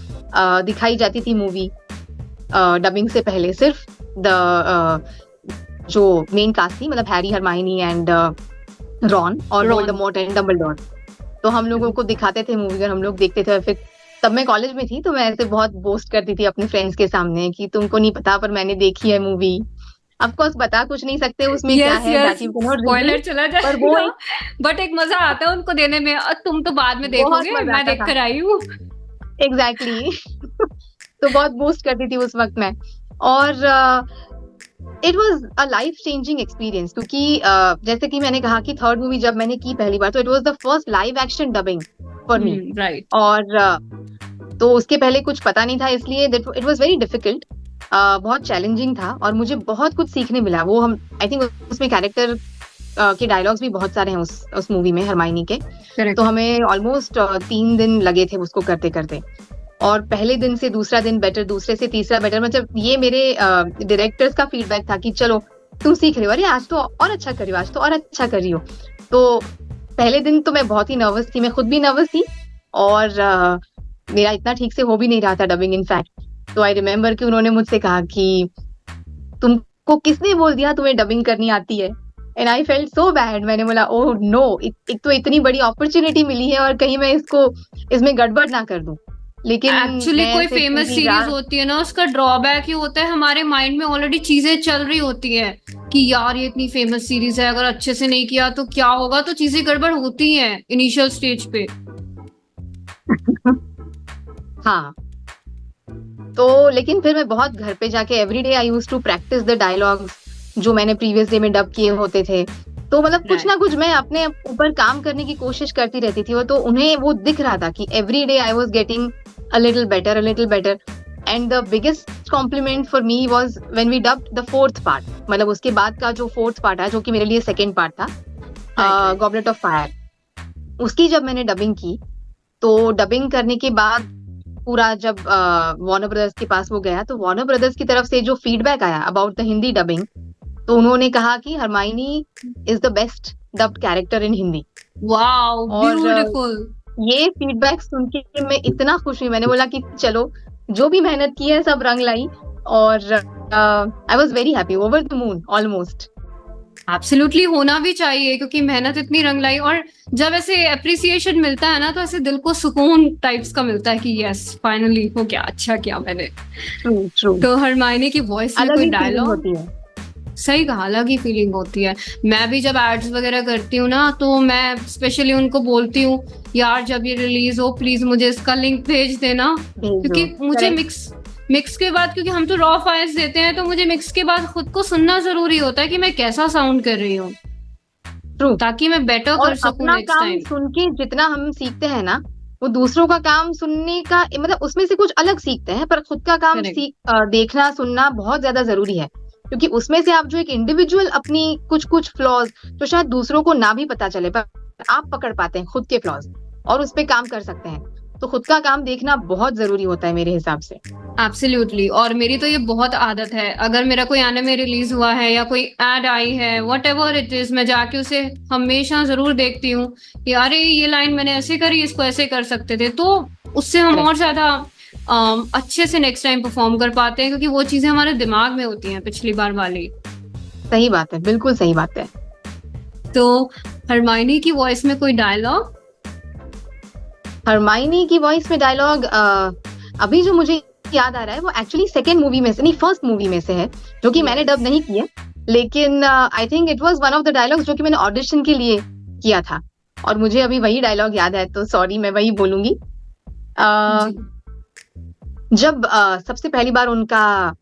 [SPEAKER 2] दिखाई जाती थी मूवी डबिंग से पहले। सिर्फ जो मेन कास्ट थी, मतलब हैरी, हरमाइनी एंड रॉन और वोल्डेमॉर्ट एंड डंबलडोर, तो हम लोगों को दिखाते थे मूवी और हम लोग देखते थे। फिर तब मैं कॉलेज में थी, तो मैं ऐसे बहुत बोस्ट करती थी अपने फ्रेंड्स के सामने कि तुमको नहीं पता पर मैंने देखी है मूवी। ऑफ कोर्स बता कुछ नहीं सकते उसमें क्या है,
[SPEAKER 1] स्पॉइलर चला जाएगा, पर वो बट एक मजा आता है उनको देने में, और तुम तो बाद में देखोगे, मैं देख कर आई हूँ।
[SPEAKER 2] एग्जैक्टली। तो बहुत बूस्ट करती थी उस वक्त मैं, और it was a life changing experience, क्योंकि जैसे कि मैंने कहा कि थर्ड मूवी जब मैंने की पहली बार, तो it was the first live action dubbing for me,
[SPEAKER 1] right.
[SPEAKER 2] और तो उसके पहले कुछ पता नहीं था, इसलिए इट वॉज वेरी डिफिकल्ट, बहुत चैलेंजिंग था, और मुझे बहुत कुछ सीखने मिला। वो हम आई थिंक उसमें कैरेक्टर के डायलॉग्स भी बहुत सारे हैं उस मूवी में हरमाइनी के, तो हमें ऑलमोस्ट 3 दिन लगे थे उसको करते करते, और पहले दिन से दूसरा दिन बेटर, दूसरे से तीसरा बेटर। मतलब ये मेरे डायरेक्टर्स का फीडबैक था कि चलो तुम सीख रहे हो, अरे आज तो और अच्छा कर रही हो, आज तो और अच्छा कर रही हो। तो पहले दिन तो मैं बहुत ही नर्वस थी, मैं खुद भी नर्वस थी, और मेरा इतना ठीक से हो भी नहीं रहा था डबिंग इनफैक्ट। तो आई रिमेम्बर कि उन्होंने मुझसे कहा कि तुमको किसने बोल दिया तुम्हें डबिंग करनी आती है, and I felt so bad. मैंने बोला ओह नो, एक तो इतनी बड़ी अपॉर्चुनिटी मिली है और कहीं मैं इसमें गड़बड़ ना कर दूं। लेकिन
[SPEAKER 1] एक्चुअली
[SPEAKER 2] मैं
[SPEAKER 1] कोई
[SPEAKER 2] ऐसे
[SPEAKER 1] फेमस
[SPEAKER 2] पूरी
[SPEAKER 1] सीरीज
[SPEAKER 2] रात
[SPEAKER 1] होती है ना, उसका ड्रॉबैक ही होता है हमारे माइंड में ऑलरेडी चीजें चल रही होती है कि यार ये इतनी फेमस सीरीज है, अगर अच्छे से नहीं किया तो क्या होगा, तो चीजें गड़बड़ होती हैं इनिशियल स्टेज पे।
[SPEAKER 2] हाँ, तो लेकिन फिर मैं बहुत घर पे जाके every day I use to practice the dialogues जो मैंने प्रीवियस डे में डब किए होते थे। तो मतलब कुछ ना कुछ मैं अपने ऊपर काम करने की कोशिश करती रहती थी, वो तो उन्हें वो दिख रहा था कि every day I was getting a little better, a little better. And the biggest compliment for me was when we dubbed the fourth part, मतलब उसके बाद का जो फोर्थ पार्ट है, जो कि मेरे लिए सेकेंड पार्ट था, गॉबलेट ऑफ फायर। उसकी जब मैंने डबिंग की, तो डबिंग करने के बाद पूरा जब वार्नर ब्रदर्स के पास वो गया, तो वार्नर ब्रदर्स की तरफ से जो फीडबैक आया अबाउट द हिंदी डबिंग, तो उन्होंने कहा कि Hermione is the best dubbed character in Hindi.
[SPEAKER 1] Wow,
[SPEAKER 2] और
[SPEAKER 1] ब्यूटीफुल।
[SPEAKER 2] ये फीडबैक सुन के मैं इतना खुश हुई, मैंने बोला कि चलो जो भी मेहनत की है सब रंग लाई। और I was very happy, over the moon almost.
[SPEAKER 1] Absolutely होना भी चाहिए, क्योंकि मेहनत इतनी रंग लाई, और जब ऐसे अप्रिसिएशन मिलता है ना, तो ऐसे दिल को सुकून टाइप्स का मिलता है कि यस फाइनली हो गया, अच्छा किया मैंने।
[SPEAKER 2] ट्रू ट्रू,
[SPEAKER 1] तो हरमाइनी की वॉइस में
[SPEAKER 2] अलग
[SPEAKER 1] कोई
[SPEAKER 2] ही फीलिंग
[SPEAKER 1] डायलॉग,
[SPEAKER 2] होती है।
[SPEAKER 1] सही कहा, अलग ही फीलिंग होती है। मैं भी जब एड्स वगैरह करती हूँ ना, तो मैं स्पेशली उनको बोलती हूँ यार जब ये रिलीज हो प्लीज मुझे इसका लिंक भेज देना,
[SPEAKER 2] भेज
[SPEAKER 1] क्योंकि
[SPEAKER 2] दो,
[SPEAKER 1] मुझे
[SPEAKER 2] करेक्ट।
[SPEAKER 1] मिक्स के बाद, क्योंकि हम तो रॉ फाइल्स देते हैं, तो मुझे मिक्स के बाद खुद को सुनना जरूरी होता है कि मैं कैसा साउंड कर रही हूँ,
[SPEAKER 2] ट्रू।
[SPEAKER 1] ताकि मैं बेटर
[SPEAKER 2] और
[SPEAKER 1] कर सकूं
[SPEAKER 2] अपना
[SPEAKER 1] नेक्स्ट
[SPEAKER 2] काम
[SPEAKER 1] टाइम।
[SPEAKER 2] सुन के जितना हम सीखते हैं ना, वो दूसरों का काम सुनने का मतलब उसमें से कुछ अलग सीखते हैं, पर खुद का काम
[SPEAKER 1] करेक्ट।
[SPEAKER 2] देखना सुनना बहुत ज्यादा जरूरी है। क्योंकि उसमें से आप जो एक इंडिविजुअल अपनी कुछ कुछ फ्लॉज जो शायद दूसरों को ना भी पता चले, पर आप पकड़ पाते हैं खुद के फ्लॉज और उस पे काम कर सकते हैं। तो खुद का काम देखना बहुत जरूरी होता है मेरे हिसाब से।
[SPEAKER 1] एब्सोल्युटली। और मेरी तो ये बहुत आदत है, अगर मेरा कोई एनिमे रिलीज हुआ है या कोई एड आई है, वट एवर इट इज, मैं जाके उसे हमेशा जरूर देखती हूँ कि अरे ये लाइन मैंने ऐसे करी, इसको ऐसे कर सकते थे, तो उससे हम और ज्यादा अच्छे से नेक्स्ट टाइम परफॉर्म कर पाते हैं, क्योंकि वो चीजें हमारे दिमाग में होती हैं पिछली बार वाली।
[SPEAKER 2] सही बात है, बिल्कुल सही बात है।
[SPEAKER 1] तो हरमाइनी की वॉइस में कोई डायलॉग?
[SPEAKER 2] हरमाइनी की वॉइस में डायलॉग अभी जो मुझे याद आ रहा है वो एक्चुअली सेकेंड मूवी में से नहीं, फर्स्ट मूवी में से है, जो कि मैंने डब नहीं किया। लेकिन I think it was one of the dialogues जो कि मैंने ऑडिशन के लिए किया था, और मुझे अभी वही डायलॉग याद है, तो सॉरी मैं वही बोलूंगी। जब सबसे पहली बार उनका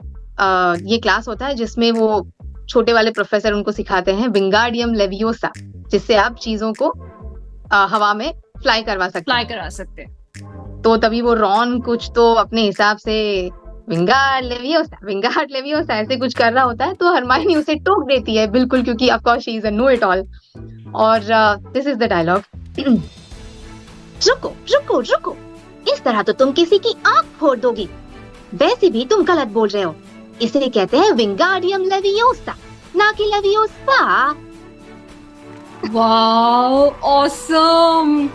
[SPEAKER 2] ये क्लास होता है जिसमें वो छोटे वाले प्रोफेसर उनको सिखाते हैं विंगार्डियम लेवियोसा, जिससे आप चीजों को हवा में फ्लाई करवा सकते हैं। तो तभी वो रॉन कुछ तो अपने हिसाब से विंगार्ड लेवियोसा ऐसे कुछ कर रहा होता है, तो हरमाइनी उसे टोक देती है बिल्कुल, क्योंकि of course she is a know it all. और दिस इज द डायलॉग, रुको रुको रुको, इस तरह तो तुम किसी की आंख फोड़ दोगी, वैसे भी तुम गलत बोल रहे हो, इसे कहते हैं विंगार्डियम लेवियोसा, ना कि लेवियोसा।
[SPEAKER 1] Wow, awesome.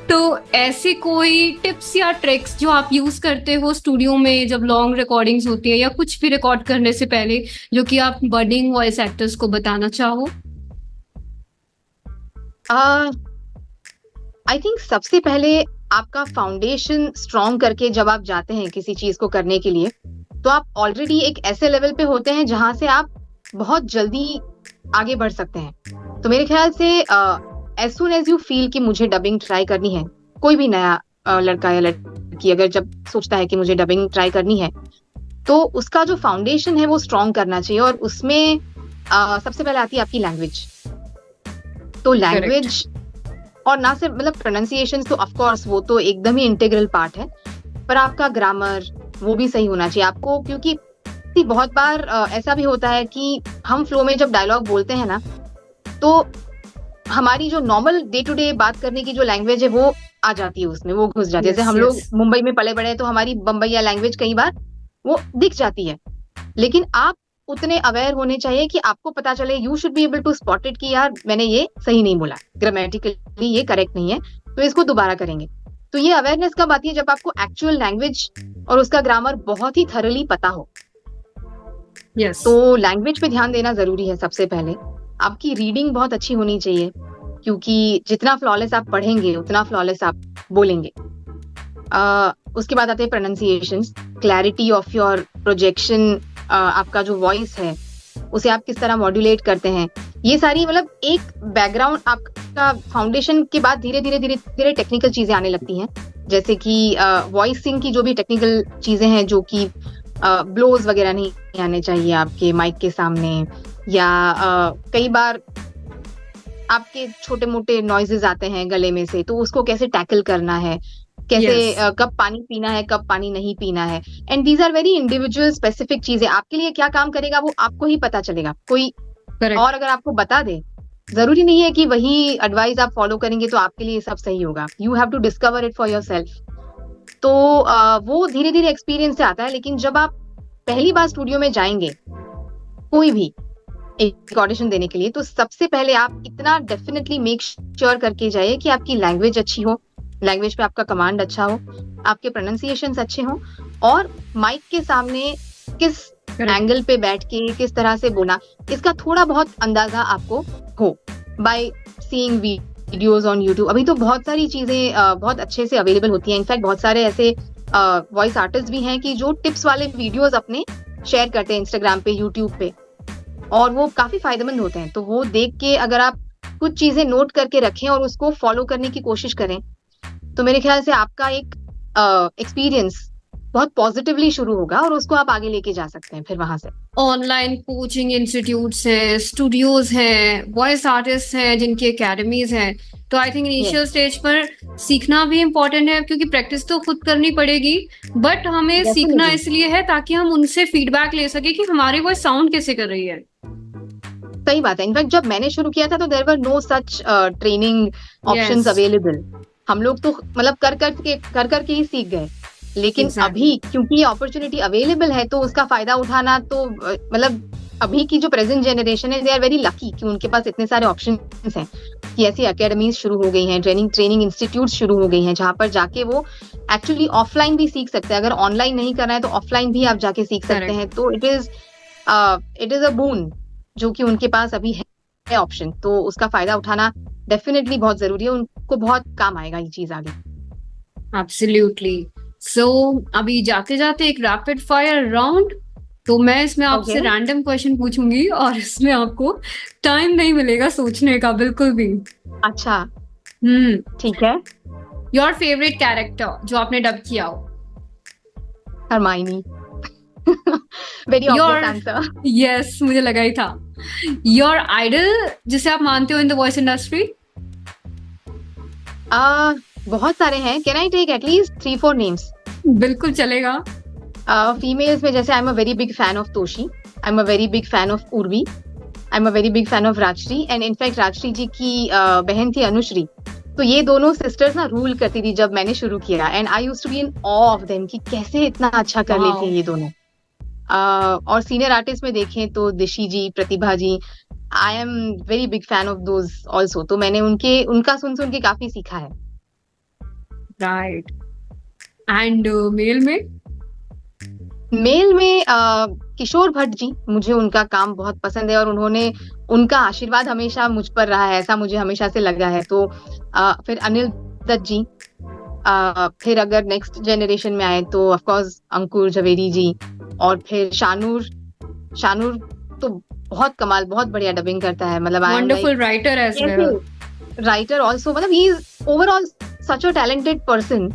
[SPEAKER 1] तो ऐसे कोई टिप्स या ट्रिक्स जो आप यूज करते हो स्टूडियो में जब लॉन्ग रिकॉर्डिंग्स होती है, या कुछ भी रिकॉर्ड करने से पहले, जो कि आप बर्डिंग वॉइस एक्टर्स को बताना चाहो?
[SPEAKER 2] आई थिंक सबसे पहले आपका फाउंडेशन स्ट्रॉन्ग करके जब आप जाते हैं किसी चीज को करने के लिए, तो आप ऑलरेडी एक ऐसे लेवल पे होते हैं जहां से आप बहुत जल्दी आगे बढ़ सकते हैं। तो मेरे ख्याल से as soon as you feel कि मुझे डबिंग ट्राई करनी है, कोई भी नया लड़का या लड़की अगर जब सोचता है कि मुझे डबिंग ट्राई करनी है, तो उसका जो फाउंडेशन है वो स्ट्रॉन्ग करना चाहिए। और उसमें सबसे पहले आती है आपकी लैंग्वेज। तो लैंग्वेज और ना सिर्फ मतलब प्रोनाउंसिएशन, तो ऑफ कोर्स वो तो एकदम ही इंटीग्रल पार्ट है, पर आपका ग्रामर वो भी सही होना चाहिए आपको। क्योंकि बहुत बार ऐसा भी होता है कि हम फ्लो में जब डायलॉग बोलते हैं ना, तो हमारी जो नॉर्मल डे टू डे बात करने की जो लैंग्वेज है वो आ जाती है उसमें, वो घुस जाती है। जैसे हम लोग मुंबई में पले बड़े हैं, तो हमारी बम्बईया लैंग्वेज कई बार वो दिख जाती है। लेकिन आप उतने अवेयर होने चाहिए कि आपको पता चले, you should be able to spot it कि यार मैंने ये सही नहीं बोला, ग्रामेटिकली ये करेक्ट नहीं है, तो इसको दोबारा करेंगे। तो ये अवेयरनेस कब आती है? जब आपको एक्चुअल लैंग्वेज और उसका ग्रामर बहुत ही थरली पता हो। तो लैंग्वेज पे ध्यान देना जरूरी है सबसे पहले। आपकी रीडिंग बहुत अच्छी होनी चाहिए, क्योंकि जितना फ्लॉलेस आप पढ़ेंगे उतना फ्लॉलेस आप बोलेंगे। उसके बाद आते हैं pronunciations, clarity of your projection, आपका जो वॉइस है उसे आप किस तरह मॉड्यूलेट करते हैं, ये सारी मतलब एक बैकग्राउंड आपका फाउंडेशन के बाद धीरे धीरे धीरे धीरे टेक्निकल चीजें आने लगती हैं, जैसे कि वॉइसिंग की जो भी टेक्निकल चीजें हैं, जो कि ब्लोज वगैरह नहीं आने चाहिए आपके माइक के सामने, या कई बार आपके छोटे मोटे नॉइजेस आते हैं गले में से, तो उसको कैसे टैकल करना है, कैसे
[SPEAKER 1] Yes.
[SPEAKER 2] कब पानी पीना है, कब पानी नहीं पीना है। And these are very individual specific चीजें, आपके लिए क्या काम करेगा वो आपको ही पता चलेगा। कोई
[SPEAKER 1] Correct.
[SPEAKER 2] और अगर आपको बता दे, जरूरी नहीं है कि वही एडवाइस आप फॉलो करेंगे तो आपके लिए सब सही होगा। You have to discover it for yourself. तो वो धीरे धीरे एक्सपीरियंस से आता है। लेकिन जब आप पहली बार स्टूडियो में जाएंगे कोई भी एक ऑडिशन देने के लिए, तो सबसे पहले आप इतना डेफिनेटली मेक श्योर करके जाइए कि आपकी लैंग्वेज अच्छी हो, लैंग्वेज पे आपका कमांड अच्छा हो, आपके प्रोनाउंसिएशंस अच्छे हों, और माइक के सामने किस एंगल पे बैठ के किस तरह से बोला, इसका थोड़ा बहुत अंदाजा आपको हो by seeing videos on YouTube. अभी तो बहुत सारी चीजें बहुत अच्छे से अवेलेबल होती हैं। इनफैक्ट बहुत सारे ऐसे वॉइस आर्टिस्ट भी हैं कि जो टिप्स वाले वीडियोस अपने शेयर करते हैं इंस्टाग्राम पे, यूट्यूब पे, और वो काफी फायदेमंद होते हैं। तो वो देख के अगर आप कुछ चीजें नोट करके रखें और उसको फॉलो करने की कोशिश करें, तो मेरे ख्याल से आपका एक एक्सपीरियंस बहुत पॉजिटिवली शुरू होगा और उसको आप आगे लेके जा सकते हैं फिर वहां से।
[SPEAKER 1] ऑनलाइन कोचिंग इंस्टीट्यूट्स हैं, स्टूडियोज हैं, वॉइस आर्टिस्ट हैं जिनकी एकेडमीज हैं। तो आई थिंक इनिशियल स्टेज पर सीखना भी इम्पोर्टेंट है, क्योंकि प्रैक्टिस तो खुद करनी पड़ेगी, बट हमें सीखना इसलिए है ताकि हम उनसे फीडबैक ले सके कि हमारी वॉइस साउंड कैसे कर रही है।
[SPEAKER 2] सही बात है। इनफैक्ट जब मैंने शुरू किया था तो there were no such training options available. हम लोग तो मतलब कर करके ही सीख गए। लेकिन अभी क्योंकि ये अपॉर्चुनिटी अवेलेबल है तो उसका फायदा उठाना, तो मतलब अभी की जो प्रेजेंट जनरेशन है, दे आर वेरी लकी कि उनके पास इतने सारे ऑप्शंस हैं कि ऐसी एकेडमीज शुरू हो गई हैं, ट्रेनिंग इंस्टीट्यूट शुरू हो गई हैं, जहां पर जाके वो एक्चुअली ऑफलाइन भी सीख सकते हैं। अगर ऑनलाइन नहीं करना है तो ऑफलाइन भी आप जाके सीख सकते हैं। तो इट इज अ बून जो कि उनके पास अभी है ऑप्शन, तो उसका फायदा उठाना डेफिनेटली बहुत जरूरी है। उनको बहुत काम आएगा ये चीज आगे।
[SPEAKER 1] एब्सोल्युटली। सो अभी जाते जाते एक रैपिड फायर राउंड, तो मैं इसमें आपसे रैंडम क्वेश्चन पूछूंगी और इसमें आपको टाइम नहीं मिलेगा सोचने का बिल्कुल भी।
[SPEAKER 2] अच्छा, ठीक है।
[SPEAKER 1] योर फेवरेट कैरेक्टर जो आपने डब किया हो?
[SPEAKER 2] Hermione. Very obvious answer.
[SPEAKER 1] Yes, मुझे लगा ही था। योर आइडल जिसे आप मानते हो इन द वॉइस इंडस्ट्री?
[SPEAKER 2] बहुत सारे हैं। Can I take at least 3-4 names?
[SPEAKER 1] बिल्कुल चलेगा।
[SPEAKER 2] फीमेल्स में जैसे I am a very big fan of Toshi, I am a very big fan of Urvi, I am a very big fan of Rajshree, and in fact Rajshree ji की बहन थी अनुश्री। तो ये दोनों सिस्टर्स ना रूल करती थी जब मैंने शुरू किया, and I used to be in awe of them कि कैसे इतना अच्छा कर लेती हैं ये दोनों। और सीनियर आर्टिस्ट में देखें तो Dishi ji, Pratibha ji, I am very big fan of those also. तो मैंने उनका सुन के काफी सीखा है।
[SPEAKER 1] राइट। एंड मेल में किशोर भट्ट जी, मुझे उनका काम बहुत पसंद है और उनका आशीर्वाद हमेशा मुझ पर रहा है, ऐसा मुझे हमेशा से लगा है। तो फिर अनिल दत्त जी, फिर अगर नेक्स्ट जनरेशन में आए तो ऑफ कोर्स अंकुर झवेरी जी, और फिर शानूर तो बहुत कमाल, बहुत बढ़िया डबिंग करता है। मतलब wonderful writer as well,
[SPEAKER 2] writer also. मतलब he is overall such a talented person.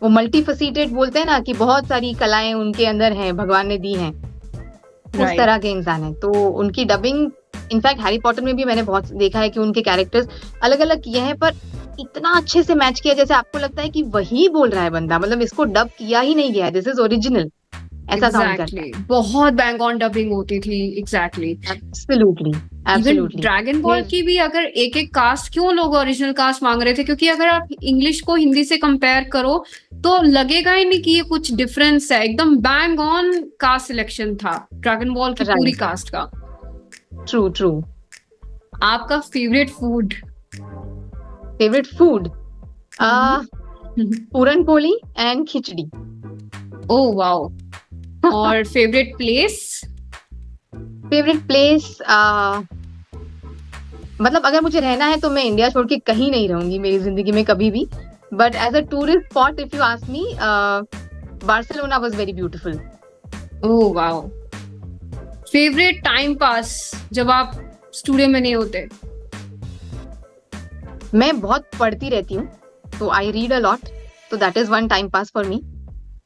[SPEAKER 2] वो मल्टीफेसिटेड बोलते हैं ना कि बहुत सारी कलाएं उनके अंदर हैं, भगवान ने दी हैं, उस तरह के इंसान है। तो उनकी डबिंग, इनफैक्ट हैरी पॉटर में भी मैंने बहुत देखा है कि उनके कैरेक्टर्स अलग अलग किए हैं, पर इतना अच्छे से मैच किया जैसे आपको लगता है कि वही बोल रहा है बंदा, मतलब इसको डब किया ही नहीं गया है, दिस इज ओरिजिनल, ऐसा साउंड करता है।
[SPEAKER 1] बहुत बैंग ऑन डबिंग होती थी। Exactly,
[SPEAKER 2] absolutely.
[SPEAKER 1] ड्रैगन बॉल की भी अगर एक कास्ट, क्यों लोग ओरिजिनल कास्ट मांग रहे थे? क्योंकि अगर आप इंग्लिश को हिंदी से कंपेयर करो तो लगेगा ही नहीं कि ये कुछ डिफरेंस है। एकदम बैंग ऑन कास्ट सिलेक्शन था ड्रैगन बॉल की पूरी कास्ट का।
[SPEAKER 2] ट्रू।
[SPEAKER 1] आपका favourite food?
[SPEAKER 2] Puran poli and khichdi.
[SPEAKER 1] Oh wow. और फेवरेट प्लेस? मतलब अगर मुझे रहना है तो मैं इंडिया छोड़ के कहीं नहीं रहूंगी मेरी जिंदगी में कभी भी।
[SPEAKER 2] But as a tourist spot, if you ask me, Barcelona was very beautiful.
[SPEAKER 1] Oh wow. Favourite time pass जब आप स्टूडियो में नहीं होते?
[SPEAKER 2] मैं बहुत पढ़ती रहती हूँ, तो आई रीड अ लॉट, तो that is one time pass for me.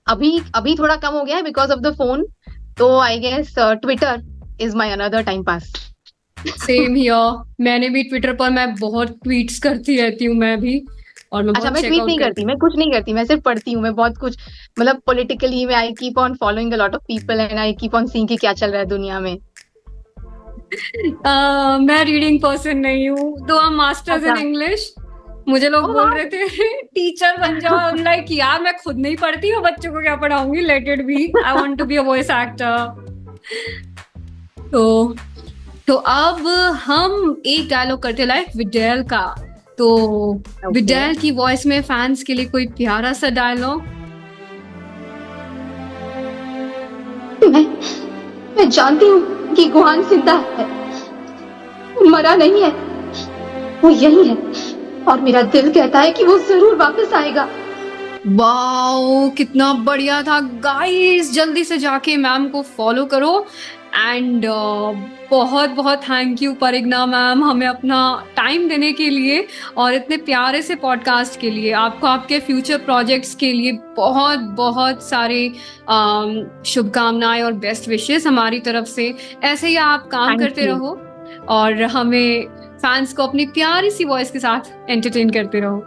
[SPEAKER 2] अभी थोड़ा कम हो गया है बिकॉज ऑफ द फोन, तो I guess Twitter is my another time pass.
[SPEAKER 1] Same here, मैंने भी ट्विटर पर मैं बहुत ट्वीट्स करती रहती हूँ मैं भी, और मैं
[SPEAKER 2] अच्छा,
[SPEAKER 1] बहुत
[SPEAKER 2] मैं ट्वीट नहीं
[SPEAKER 1] चेकआउट
[SPEAKER 2] करती, मैं कुछ नहीं करती, मैं सिर्फ पढ़ती हूँ। मैं बहुत कुछ मतलब पॉलिटिकली में I keep on following a lot of people and I keep on seeing कि क्या चल रहा है दुनिया में।
[SPEAKER 1] मैं रीडिंग पर्सन नहीं हूँ, दो हम मास्टर्स इन
[SPEAKER 2] अच्छा।
[SPEAKER 1] इंग्लिश। मुझे लोग
[SPEAKER 2] Oh,
[SPEAKER 1] बोल
[SPEAKER 2] wow.
[SPEAKER 1] रहे थे टीचर बन जाओ, लाइक यार मैं खुद नहीं पढ़ती हूँ, बच्चों को क्या पढ़ाऊंगी, let it be, I want to be a voice actor. तो अब हम एक डायलॉग करते लाइक विडेल का, तो विडेल की वॉइस में फैंस के लिए कोई प्यारा सा डायलॉग।
[SPEAKER 2] मैं जानती हूँ कि गुहान जिंदा है, मरा नहीं है, वो यही है, और मेरा दिल कहता है कि वो जरूर वापस आएगा।
[SPEAKER 1] वाओ, कितना बढ़िया था गाइस, जल्दी से जाके मैम को फॉलो करो। एंड बहुत बहुत थैंक यू परिग्ना मैम, हमें अपना टाइम देने के लिए और इतने प्यारे से पॉडकास्ट के लिए। आपको आपके फ्यूचर प्रोजेक्ट्स के लिए बहुत बहुत सारे शुभकामनाएं और बेस्ट विशेस हमारी तरफ से। ऐसे ही आप काम
[SPEAKER 2] Thank
[SPEAKER 1] करते
[SPEAKER 2] you.
[SPEAKER 1] रहो और हमें फैंस को अपनी प्यारी सी वॉइस के साथ एंटरटेन करते रहो।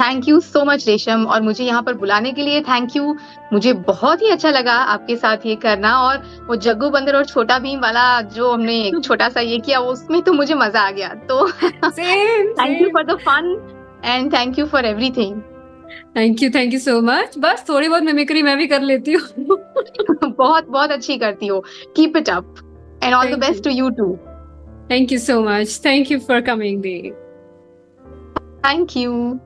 [SPEAKER 2] थैंक यू सो मच रेशम, और मुझे यहाँ पर बुलाने के लिए थैंक यू। मुझे बहुत ही अच्छा लगा आपके साथ ये करना, और वो जग्गू बंदर और छोटा भीम वाला जो हमने एक छोटा सा ये किया, उसमें तो मुझे मजा आ गया। तो thank you for the fun and thank you for everything.
[SPEAKER 1] Thank you so much. बस थोड़ी बहुत मिमिक्री मैं भी कर लेती हूँ।
[SPEAKER 2] बहुत बहुत अच्छी करती हो, keep it up and all the
[SPEAKER 1] Thank
[SPEAKER 2] best to you too.
[SPEAKER 1] Thank you so much, thank you for coming दी।
[SPEAKER 2] Thank you.